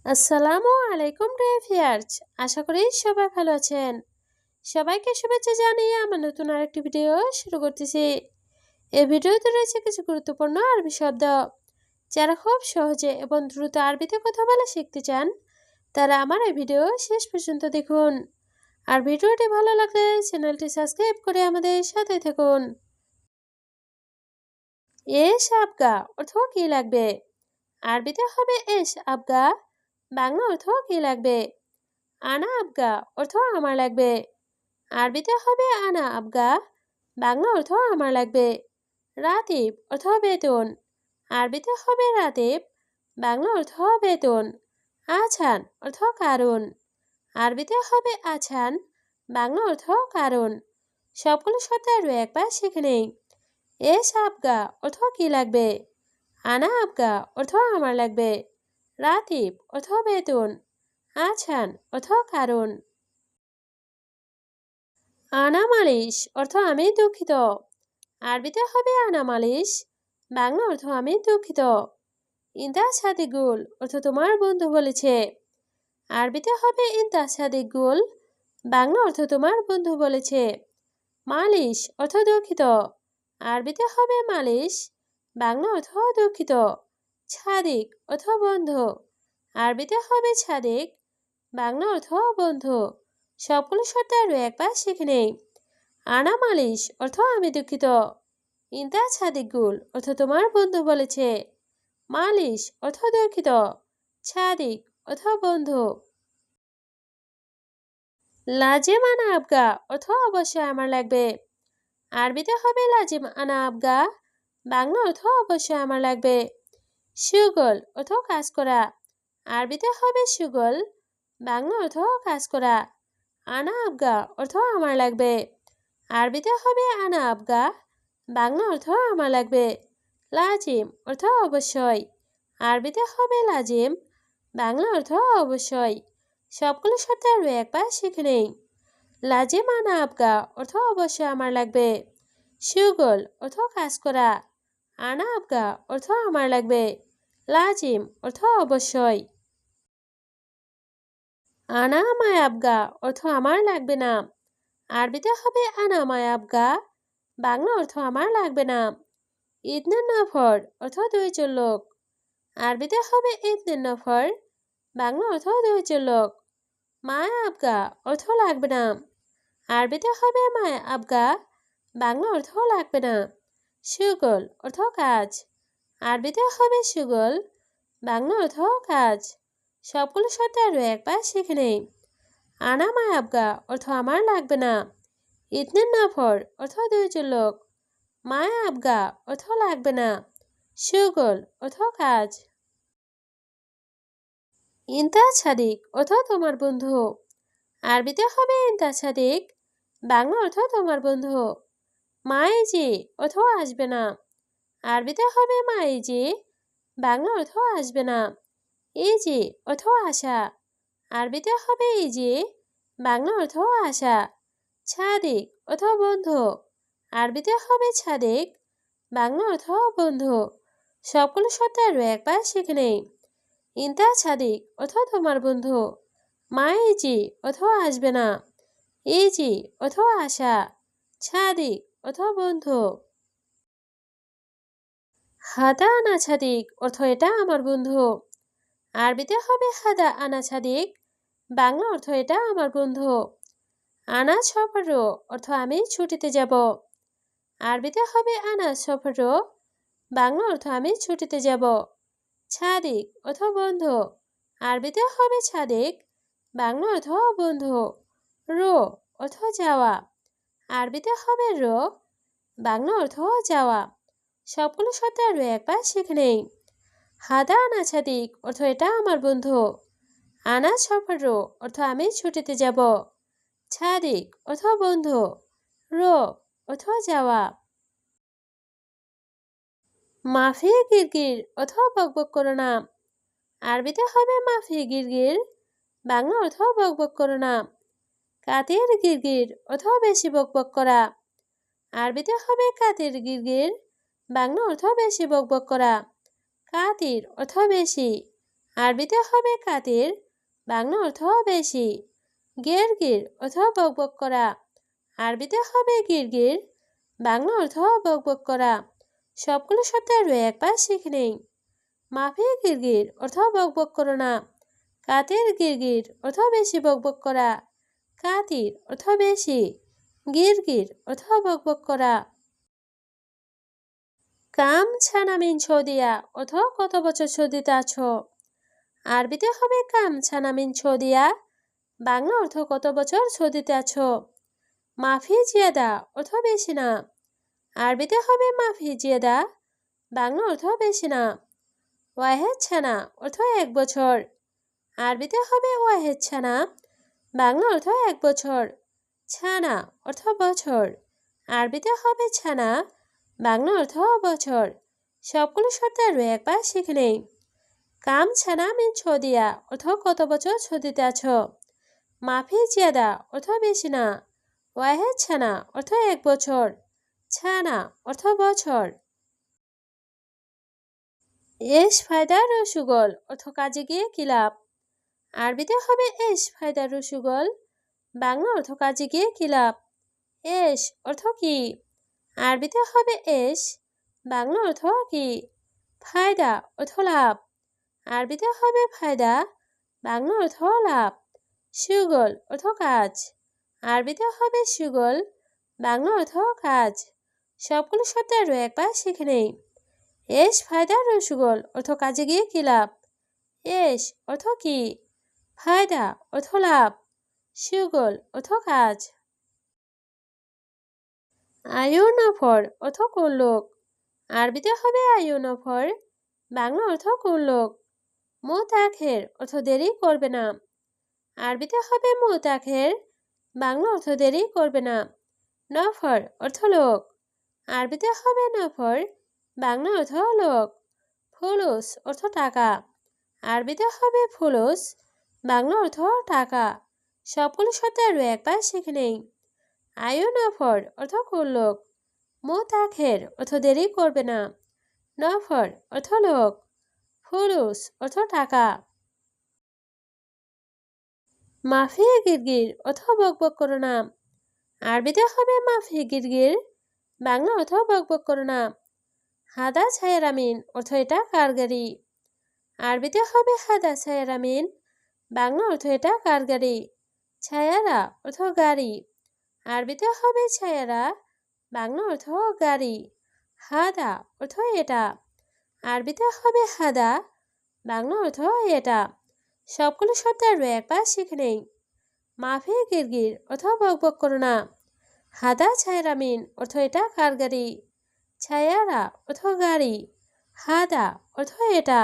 আসসালামু আলাইকুম ভিউয়ার্স, আশা করি সবাই ভালো আছেন। সবাইকে শুভেচ্ছা জানিয়ে আমার নতুন আরেকটি ভিডিও শুরু করতেছি। এই ভিডিওতে রয়েছে কিছু গুরুত্বপূর্ণ আরবি শব্দ। যারা খুব সহজে এবং দ্রুত আরবিতে কথা বলা শিখতে চান, তারা আমার এই ভিডিও শেষ পর্যন্ত দেখুন। আর ভিডিওটি ভালো লাগলে চ্যানেলটি সাবস্ক্রাইব করে আমাদের সাথে থাকুন। এস আবগা অর্থ কি লাগবে? আরবিতে হবে এস আবগা। বাংলা অর্থ কি লাগবে? আনা আবগা অর্থ আমার লাগবে। আরবিতে হবে আনা আবগা। বাংলা অর্থ আমার লাগবে। রাতিব অর্থ বেতন। আরবিতে হবে রাতিব। বাংলা অর্থ বেতন। আছান অর্থ কারণ। আরবিতে হবে আছান। বাংলা অর্থ কারণ। সবগুলো শব্দ আরও একবার শিখে নেই। এস আবগা অর্থ কি লাগবে? আনা আবগা অর্থ আমার লাগবে। রাতিব অর্থ বেতন। আছান অর্থ কারণ। আনা মালিশ অর্থ আমি দুঃখিত। আরবিতে হবে আনা মালিশ। বাংলা অর্থ আমি দুঃখিত। ইন্দা সাদিগুল অর্থ তোমার বন্ধু বলেছে। আরবিতে হবে ইন্দা সাদিগুল। বাংলা অর্থ তোমার বন্ধু বলেছে। মালিশ অর্থ দুঃখিত। আরবিতে হবে মালিশ। বাংলা অর্থ দুঃখিত। ছাদিক অর্থ বন্ধু। আরবিতে হবে ছাদিক। বাংলা অর্থ বন্ধু। সবগুলো শব্দ আরও একবার শিখে নেই। আনা মালিশ অর্থ আমি দুঃখিত। ইন্দা ছাদিকুল অর্থ তোমার বন্ধু বলেছে। মালিশ অর্থ দুঃখিত। ছাদিক অর্থ বন্ধু। লাজিম আনা আবগা অর্থ অবশ্যই আমার লাগবে। আরবিতে হবে লাজিম আনা আবগা। বাংলা অর্থ অবশ্যই আমার লাগবে। সুগল অর্থ কাজ করা। আরবিতে হবে সুগল। বাংলা অর্থ কাজ করা। আনা আবগা অর্থ আমার লাগবে। আরবিতে হবে আনা আবগা। বাংলা অর্থ আমার লাগবে। লাজিম অর্থ অবশ্যই। আরবিতে হবে লাজিম। বাংলা অর্থ অবশ্যই। সবগুলো শব্দ আরও একবার শিখে নেই। লাজিম আনা আবগা অর্থ অবশ্যই আমার লাগবে। সুগল অর্থ কাজ করা। আনা আবগা অর্থ আমার লাগবে। লাজিম অর্থ অবশ্যই। আনা মায় আবগা অর্থ আমার লাগবে না। আরবিতে হবে আনা মায় আবগা। বাংলা অর্থ আমার লাগবে না। ইদনে নফর অর্থ দুইজন লোক। আরবিতে হবে ইদনে নফর। বাংলা অর্থ দুইজন লোক। মায়া আবগা অর্থ লাগবে না। আরবিতে হবে মায়া আবগা। বাংলা অর্থ লাগবে না। সুগল অর্থ কাজ। আরবিতে হবে সুগল। বাংলা অর্থ কাজ। সবগুলো শব্দ আরও একবার শিখে নেই। আনা মায়া আবগা অর্থ আমার লাগবে না। ইদনে নফর অর্থ দুইজন লোক। মায়া আবগা অর্থ লাগবে না। সুগল অর্থ কাজ। ইন্তা ছাদিক অর্থ তোমার বন্ধু। আরবিতে হবে ইন্তা ছাদিক। বাংলা অর্থ তোমার বন্ধু। মাইজি অর্থ আসবে না। আরবিতে হবে মাইজি। বাংলা অর্থ আসবে না। ইজি অর্থ আসা। আরবিতে হবে ইজি। বাংলা অর্থ আসা। ছাদিক অর্থ বন্ধু। আরবিতে হবে ছাদিক। বাংলা অর্থ বন্ধু। সবগুলো শব্দ আরও একবার শিখে নেই। ইন্তা ছাদিক অর্থ তোমার বন্ধু। মাইজি অর্থ আসবে না। ইজি অর্থ আসা। ছাদিক অর্থ বন্ধু। হাদা আনা ছাদিক অর্থ এটা আমার বন্ধু। আরবিতে হবে হাদা আনা ছাদিক। বাংলা অর্থ এটা আমার বন্ধু। আনা সফর অর্থ আমি ছুটিতে যাব। আরবিতে হবে আনা সফর। বাংলা অর্থ আমি ছুটিতে যাব। ছাদিক অর্থ বন্ধু। আরবিতে হবে ছাদিক। বাংলা অর্থ বন্ধু। রো অর্থ যাওয়া। আরবিতে হবে রো। বাংলা অর্থ যাওয়া। সবগুলো শব্দ আরও একবার শিখে নেই। হাদা আনা ছাদিক অর্থ এটা আমার বন্ধু। আনা সফর অর্থ আমি ছুটিতে যাব। ছাদিক অর্থ বন্ধু। রো অর্থ যাওয়া। মাফি গিরগির অর্থ বকবক করো না। আরবিতে হবে মাফি গিরগির। বাংলা অর্থ বকবক করো না। কাতের গিরগির অর্থ বেশি বকবক করা। আরবিতে হবে কাতের গিরগির। বাংলা অর্থ বেশি বকবক করা। কাতির অর্থ বেশি। আরবিতে হবে কাতির, বাংলা অর্থ বেশি। গির অথবা বকবক করা, আরবিতে হবে গিরগির, বাংলা অর্থ বকবক করা। সবগুলো শব্দ আরও একবার শিখে নেই। মাফি গিরগির অর্থ বকবক করো না। কাতির গিরগির অর্থ বেশি বকবক করা। কাতির অর্থ বেশি, গিরগির অর্থ বকবক করা। কাম ছানা মিন সৌদিয়া অর্থ কত বছর সৌদিতে আছো। আরবিতে হবে কাম ছানা মিন সৌদিয়া, বাংলা অর্থ কত বছর সৌদিতে আছো। মাফি জিয়াদা অর্থ বেশি না, আরবিতে হবে মাফি জিয়াদা, বাংলা অর্থ বেশি না। ওয়াহেদ ছানা অর্থ 1 বছর, আরবিতে হবে ওয়াহেদ ছানা, বাংলা অর্থ 1 বছর। ছানা অর্থ বছর, আরবিতে হবে ছানা, বাংলা অর্থ বছর। সবগুলো শব্দ আরও একবার শিখে নেই। কাম ছানা মিন সৌদিয়া অর্থ কত বছর সৌদিতে আছো। মাফি জিয়াদা অর্থ বেশি না, ওয়াহেদ ছানা অর্থ 1 বছর, ছানা অর্থ বছর। এস ফায়দা রসুগল অর্থ কাজে গিয়ে কি লাভ। আরবিতে হবে এস ফায়দা রসুগল, বাংলা অর্থ কাজে গিয়ে কি লাভ। এস অর্থ কি, আরবিতে হবে এস, বাংলা অর্থ কি। ফায়দা অর্থ লাভ, আরবিতে হবে ফায়দা, বাংলা অর্থ লাভ। সুগল অর্থ কাজ, আরবিতে হবে সুগল, বাংলা অর্থ কাজ। সবগুলো শব্দ আরও একবার শিখে নেই। এস ফায়দা রসুগল অর্থ কাজে গিয়ে কি লাভ। এস অর্থ কি, ফায়দা অর্থ লাভ, সুগল অর্থ কাজ। আয়ু নফর অর্থ কোন লোক। আরবিতে হবে আয়ু নফর, বাংলা অর্থ কোন লোক। মুতাখের অর্থ দেরি করবে না, আরবিতে হবে মুতাখের, বাংলা অর্থ দেরি করবে না। নফর অর্থ লোক, আরবিতে হবে নফর, বাংলা অর্থ লোক। ফুলুস অর্থ টাকা, আরবিতে হবে ফুলুস, বাংলা অর্থ টাকা। সবগুলো শব্দ আরও একবার শিখে নেই। আয়ু নফর অর্থ কোন লোক। মুতাখের অর্থ দেরি করবে না, নফর অর্থ লোক, ফুলুস অর্থ টাকা। মাফি গিরগির অর্থ বকবক করো না, আরবিতে হবে মাফি গিরগির, বাংলা অর্থ বকবক করো না। হাদা ছায়ারামিন অর্থ এটা কার গাড়ি, আরবিতে হবে হাদা ছায়ারামিন, বাংলা অর্থ এটা কার গাড়ি। ছায়ারা অর্থ গাড়ি, আরবিতে হবে ছায়ারা, বাংলা অর্থ গাড়ি। হাদা অর্থ এটা, আরবিতে হবে হাদা, বাংলা অর্থ এটা। সবগুলো শব্দ আরও একবার শিখে নেই। মাফি গিরগির অর্থ বকবক করো না। হাদা ছায়ারামিন অর্থ এটা কার গাড়ি। ছায়ারা অর্থ গাড়ি, হাদা অর্থ এটা।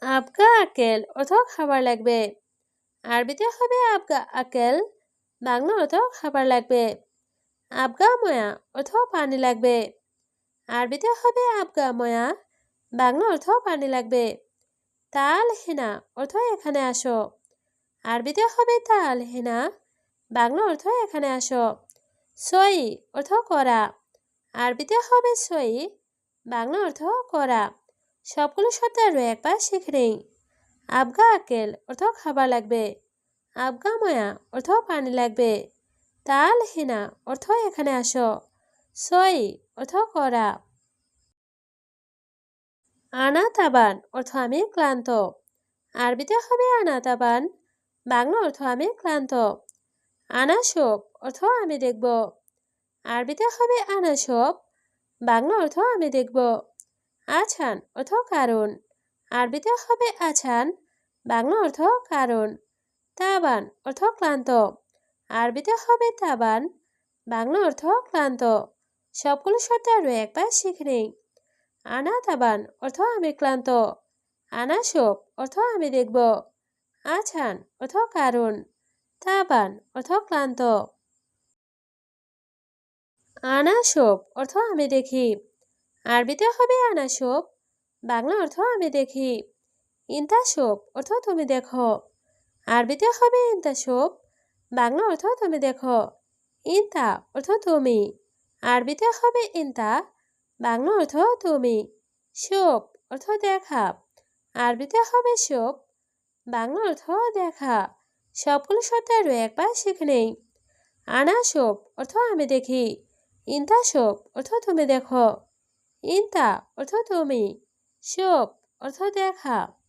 আবগা আকেল অর্থ খাবার লাগবে, আরবিতে হবে আবগা আকেল, বাংলা অর্থ খাবার লাগবে। আবগা ময়া অর্থ পানি লাগবে, আরবিতে হবে আবগা ময়া, বাংলা অর্থ পানি লাগবে। তাল হেনা অর্থ এখানে আসো, আরবিতে হবে তাল হেনা, বাংলা অর্থ এখানে আসো। সই অর্থ করা, আরবিতে হবে সই, বাংলা অর্থ করা। সবগুলো শব্দ আরও একবার শিখে নেই। আবগা আকেল অর্থ খাবার লাগবে, আবগা ময়া অর্থ পানি লাগবে। তাল হেনা অর্থ এখানে আসো, সই অর্থ করা। আনা তাবান অর্থ আমি ক্লান্ত, আরবিতে হবে আনা তাবান, বাংলা অর্থ আমি ক্লান্ত। আনা শোপ অর্থ আমি দেখব, আরবিতে হবে আনা শোপ, বাংলা অর্থ আমি দেখব। আছান অর্থ কারণ, আরবিতে হবে আছান, বাংলা অর্থ কারণ। তাবান অর্থ ক্লান্ত, আরবিতে হবে তাবান, বাংলা অর্থ ক্লান্ত। সবগুলো শব্দ আরও একবার শিখে নেই। আনা তাবান অর্থ আমি ক্লান্ত, আনা শোপ অর্থ আমি দেখব, আছান অর্থ কারণ, তাবান অর্থ ক্লান্ত। আনা শোপ অর্থ আমি দেখি, আরবিতে হবে আনা শোপ, বাংলা অর্থ আমি দেখি। ইন্তা শোপ অর্থ তুমি দেখো, আরবিতে হবে ইন্তা শোপ, বাংলা অর্থ তুমি দেখো। ইন্তা অর্থ তুমি, আরবিতে হবে ইন্তা, বাংলা অর্থ তুমি। শোপ অর্থ দেখা। আরবিতে হবে শোপ, বাংলা অর্থ দেখা। সবগুলো শব্দ আরও একবার শিখে নেই। আনা শোপ অর্থ আমি দেখি। ইন্তা শোপ অর্থ তুমি দেখো। ইন্তা অর্থ তুমি। শোপ অর্থ দেখা।